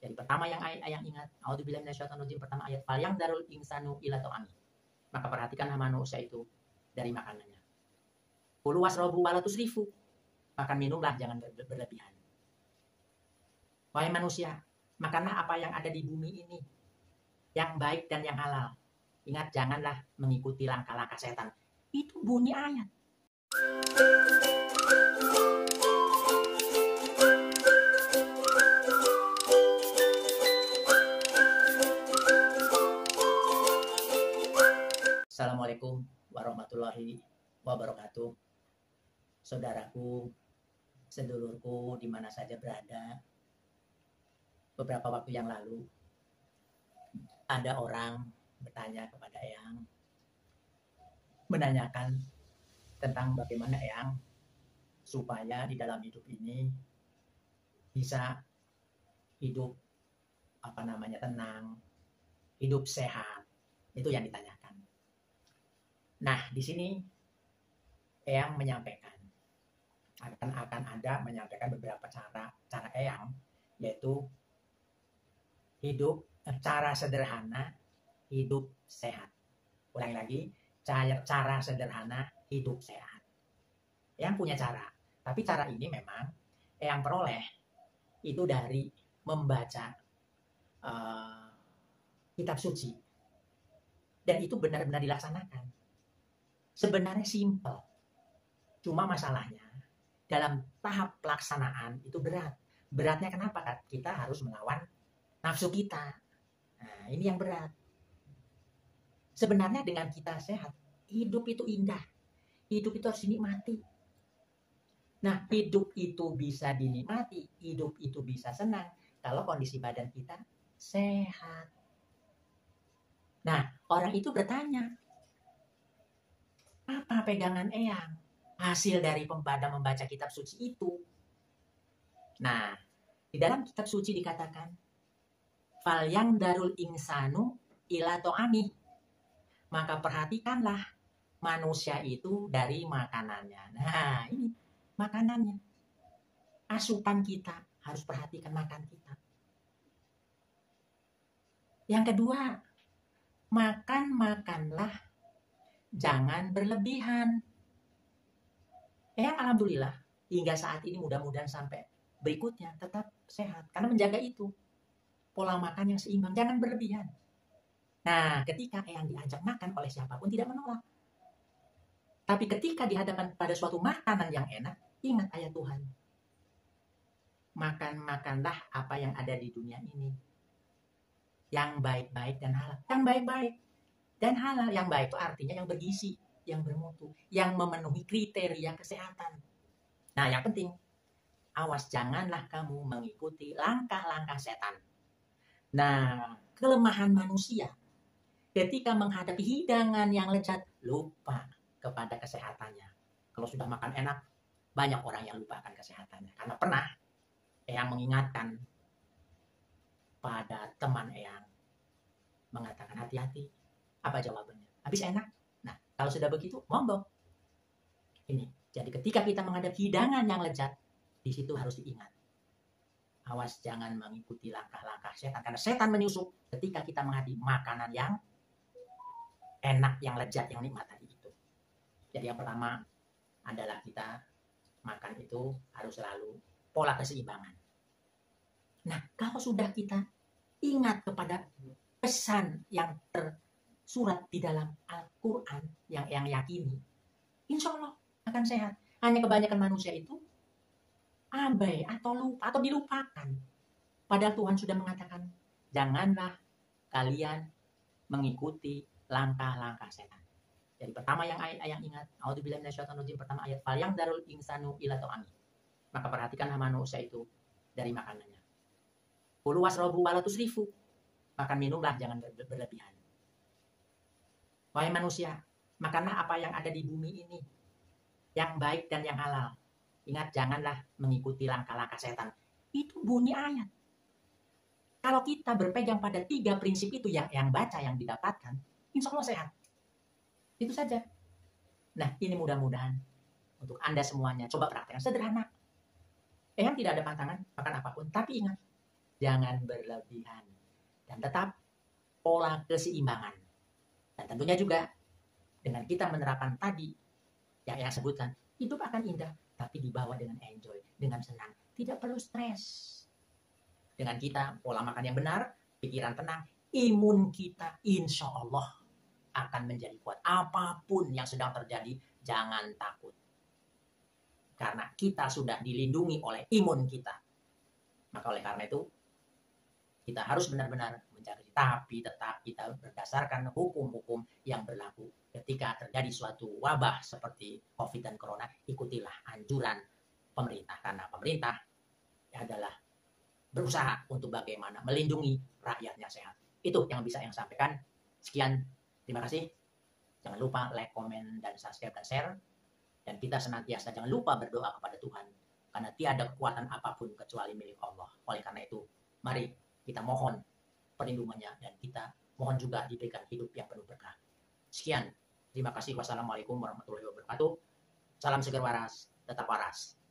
Jadi pertama yang ingat, A'udzubillahi minasyaitonirrajim, pertama ayat fal yang darul insanu ila ta'ami. Maka perhatikanlah manusia itu dari makanannya. Kulu wasrobu wala tusrifu. Makan minumlah jangan berlebihan. Wahai manusia, makanlah apa yang ada di bumi ini, yang baik dan yang halal. Ingat, janganlah mengikuti langkah-langkah setan. Itu bunyi ayat. Assalamualaikum warahmatullahi wabarakatuh. Saudaraku, sedulurku di mana saja berada. Beberapa waktu yang lalu ada orang bertanya kepada Eyang, menanyakan tentang bagaimana Eyang supaya di dalam hidup ini bisa hidup tenang, hidup sehat. Itu yang ditanyakan. Nah, di sini Eyang menyampaikan akan ada menyampaikan beberapa cara Eyang, yaitu cara sederhana hidup sehat. Ulangi lagi, cara sederhana hidup sehat. Eyang punya cara, tapi cara ini memang Eyang peroleh itu dari membaca kitab suci, dan itu benar-benar dilaksanakan. Sebenarnya simpel, cuma masalahnya dalam tahap pelaksanaan itu berat. Beratnya kenapa? Kita harus melawan nafsu kita. Nah, ini yang berat. Sebenarnya dengan kita sehat, hidup itu indah. Hidup itu harus dinikmati. Nah, hidup itu bisa dinikmati, hidup itu bisa senang kalau kondisi badan kita sehat. Nah, orang itu bertanya, apa pegangan Eyang hasil dari membaca kitab suci itu? Nah, di dalam kitab suci dikatakan, fal yang darul insanu ila to'ami. Maka perhatikanlah manusia itu dari makanannya. Nah, ini makanannya. Asupan kita, harus perhatikan makan kita. Yang kedua, makanlah, jangan berlebihan. Alhamdulillah, hingga saat ini mudah-mudahan sampai berikutnya tetap sehat. Karena menjaga itu. Pola makan yang seimbang, jangan berlebihan. Nah, ketika Eyang diajak makan oleh siapapun tidak menolak. Tapi ketika dihadapkan pada suatu makanan yang enak, ingat ayat Tuhan. Makanlah apa yang ada di dunia ini. Yang baik-baik dan halal. Yang baik-baik dan halal. Yang baik itu artinya yang bergizi, yang bermutu, yang memenuhi kriteria kesehatan. Nah, yang penting, awas janganlah kamu mengikuti langkah-langkah setan. Nah, kelemahan manusia ketika menghadapi hidangan yang lezat, lupa kepada kesehatannya. Kalau sudah makan enak, banyak orang yang lupakan kesehatannya. Karena pernah Eyang mengingatkan pada teman Eyang, mengatakan hati-hati. Apa jawabannya? Habis enak. Nah, kalau sudah begitu, monggo. Ini. Jadi ketika kita menghadapi hidangan yang lezat, di situ harus diingat. Awas jangan mengikuti langkah-langkah setan. Karena setan menyusup ketika kita menghadapi makanan yang enak, yang lezat, yang nikmat tadi itu. Jadi yang pertama adalah kita makan itu harus selalu pola keseimbangan. Nah, kalau sudah kita ingat kepada pesan yang tersurat di dalam Al-Quran yang yakini, insya Allah akan sehat. Hanya kebanyakan manusia itu abai atau lupa atau dilupakan. Padahal Tuhan sudah mengatakan, janganlah kalian mengikuti langkah-langkah setan. Jadi pertama yang ingat, A'udzubillahi minasyaitonirrajim, pertama ayat fal yang darul insanu ila to'ami. Maka perhatikanlah manusia itu dari makanannya. Kulu wasrobu wala tusrifu. Makan minumlah jangan berlebihan. Wahai manusia, makanlah apa yang ada di bumi ini, yang baik dan yang halal. Ingat, janganlah mengikuti langkah-langkah setan. Itu bunyi ayat. Kalau kita berpegang pada 3 prinsip itu yang baca, yang didapatkan, insya Allah sehat. Itu saja. Nah, ini mudah-mudahan untuk Anda semuanya. Coba praktekkan sederhana. Eyang tidak ada pantangan makan apapun, tapi ingat, jangan berlebihan, dan tetap pola keseimbangan. Dan tentunya juga dengan kita menerapkan tadi yang sebutkan, hidup akan indah, tapi dibawa dengan enjoy, dengan senang, tidak perlu stres. Dengan kita pola makan yang benar, pikiran tenang, imun kita insya Allah akan menjadi kuat. Apapun yang sedang terjadi, jangan takut. Karena kita sudah dilindungi oleh imun kita. Maka oleh karena itu, kita harus benar-benar mencari, tapi tetap kita berdasarkan hukum-hukum yang berlaku. Ketika terjadi suatu wabah seperti COVID dan Corona, ikutilah anjuran pemerintah. Karena pemerintah adalah berusaha untuk bagaimana melindungi rakyatnya sehat. Itu yang bisa yang sampaikan. Sekian, terima kasih. Jangan lupa like, komen, dan subscribe, dan share. Dan kita senantiasa jangan lupa berdoa kepada Tuhan. Karena tiada kekuatan apapun kecuali milik Allah. Oleh karena itu, mari kita mohon perlindungannya, dan kita mohon juga diberikan hidup yang penuh berkah. Sekian, terima kasih. Wassalamualaikum warahmatullahi wabarakatuh. Salam seger waras, tetap waras.